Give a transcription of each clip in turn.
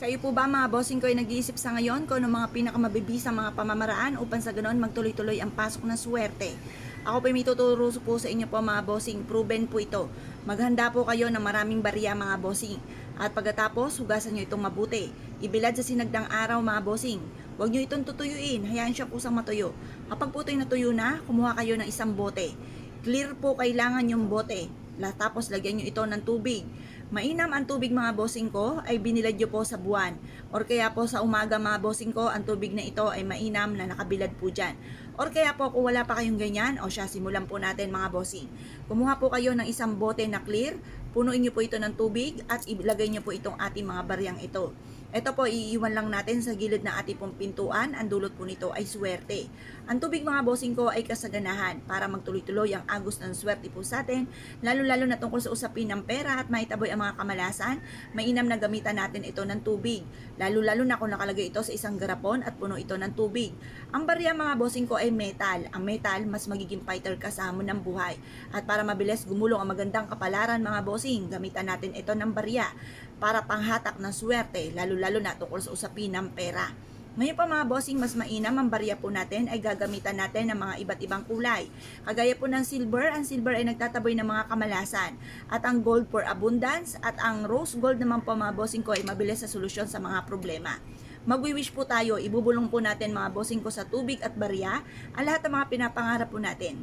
Kayo po ba mga bossing ko ay nag-iisip sa ngayon kung ano mga pinakamabibisang mga pamamaraan upang sa ganoon magtuloy-tuloy ang pasok ng swerte? Ako po may tuturo po sa inyo po mga bossing, proven po ito. Maghanda po kayo ng maraming barya mga bossing. At pagkatapos, hugasan nyo itong mabuti. Ibilad sa sinagdang araw mga bossing. Huwag nyo itong tutuyuin, hayaan siya kusang matuyo. Kapag po ito'y natuyo na, kumuha kayo ng isang bote. Clear po kailangan yung bote. Tapos lagyan nyo ito ng tubig. Mainam ang tubig mga bossing ko ay binilad nyo po sa buwan. Or kaya po sa umaga mga bossing ko, ang tubig na ito ay mainam na nakabilad po dyan. Or kaya po kung wala pa kayong ganyan, o siya, simulan po natin mga bossing. Kumuha po kayo ng isang bote na clear, punuin nyo po ito ng tubig at ilagay nyo po itong ating mga baryang ito. Ito po, iiwan lang natin sa gilid ng ating pong pintuan. Ang dulot po nito ay swerte. Ang tubig mga bossing ko ay kasaganahan para magtuloy-tuloy ang agos ng swerte po sa atin, lalo-lalo na tungkol sa usapin ng pera at maitaboy ang mga kamalasan. Mainam na gamitan natin ito ng tubig, lalo-lalo na kung nakalagay ito sa isang garapon at puno ito ng tubig. Ang barya mga bossing ko ay metal. Ang metal, mas magiging fighter ka sa hamon ng buhay. At para mabilis gumulong ang magandang kapalaran mga bossing, gamitan natin ito ng barya para panghatak ng swerte, lalo-lalo na tungkol sa usapin ng pera. Ngayon pa mga bossing, mas mainam ang barya po natin ay gagamitan natin ng mga iba't ibang kulay. Kagaya po ng silver, ang silver ay nagtataboy ng mga kamalasan. At ang gold for abundance at ang rose gold naman po mga bossing ko ay mabilis sa solusyon sa mga problema. Magwi-wish po tayo, ibubulong po natin mga bossing ko sa tubig at barya ang lahat ng mga pinapangarap po natin.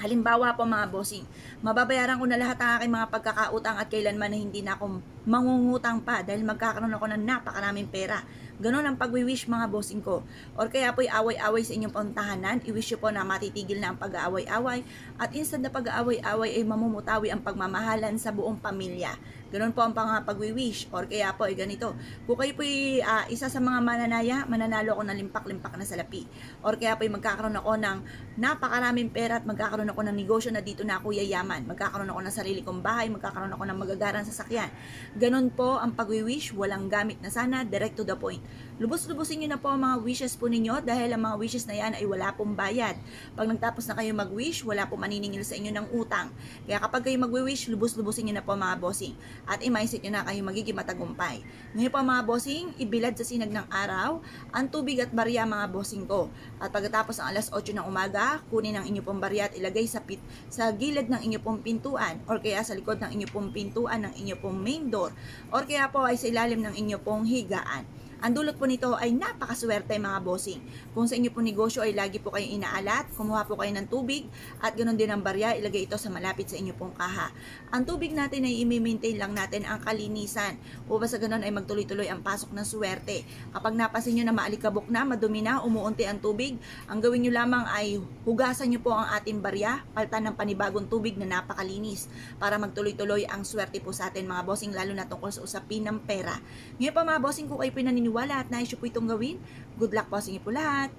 Halimbawa po mga bossing, mababayaran ko na lahat ng aking mga pagkakautang at kailanman na hindi na ako mangungutang pa dahil magkakaroon ako ng napakaraming pera. Ganon ang pagwi-wish mga bossing ko. Or kaya po'y away-away sa inyong pantahanan, i-wish nyo po na matitigil na ang pag-aaway-away at instant na pag-aaway-away ay mamumutawi ang pagmamahalan sa buong pamilya. Ganon po ang pag-wish. Or kaya po ay ganito, kung kayo po'y isa sa mga mananaya, mananalo ako ng limpak-limpak na salapi. Or kaya po'y magkakaroon ako ng napakaraming pera at magkakaroon ako ng negosyo na dito na ako yayaman. Magkakaroon ako ng sarili kong bahay, magkakaroon ako ng magagarang sasakyan. Ganon po ang pag-wish, walang gamit na sana, direct to the point. Lubos-lubusin nyo na po ang mga wishes po ninyo dahil ang mga wishes na yan ay wala pong bayad. Pag nagtapos na kayo mag-wish, wala pong maniningil sa inyo ng utang. Kaya kapag kayo mag-wish, lubos-lubusin nyo na po mga bossing. At i-mindset nyo na kayo magiging matagumpay. Ngayon po mga bossing, ibilad sa sinag ng araw ang tubig at barya mga bossing ko. At pagkatapos ng alas 8 ng umaga, kunin ang inyo pong barya at ilagay sa gilid ng inyo pong pintuan or kaya sa likod ng inyo pong pintuan ng inyo pong main door or kaya po ay sa ilalim ng inyo pong higaan. Ang dulot po nito ay napakaswerte mga bossing. Kung sa inyo po negosyo ay lagi po kayong inaalat, kumuha po kayo ng tubig at ganoon din ang barya, ilagay ito sa malapit sa inyo pong kaha. Ang tubig natin ay i-maintain lang natin ang kalinisan upang sa ganoon ay magtuloy-tuloy ang pasok ng swerte. Kapag napansin nyo na maalikabok na, madumi na, umuunti ang tubig, ang gawin nyo lamang ay hugasan nyo po ang ating barya, paltan ng panibagong tubig na napakalinis para magtuloy-tuloy ang swerte po sa atin mga bossing, lalo na tungkol sa usapin ng pera. Ngayon pa mga bossing, kung kayo pinaniniwala at nais nyo po itong gawin, good luck po sa inyo po lahat.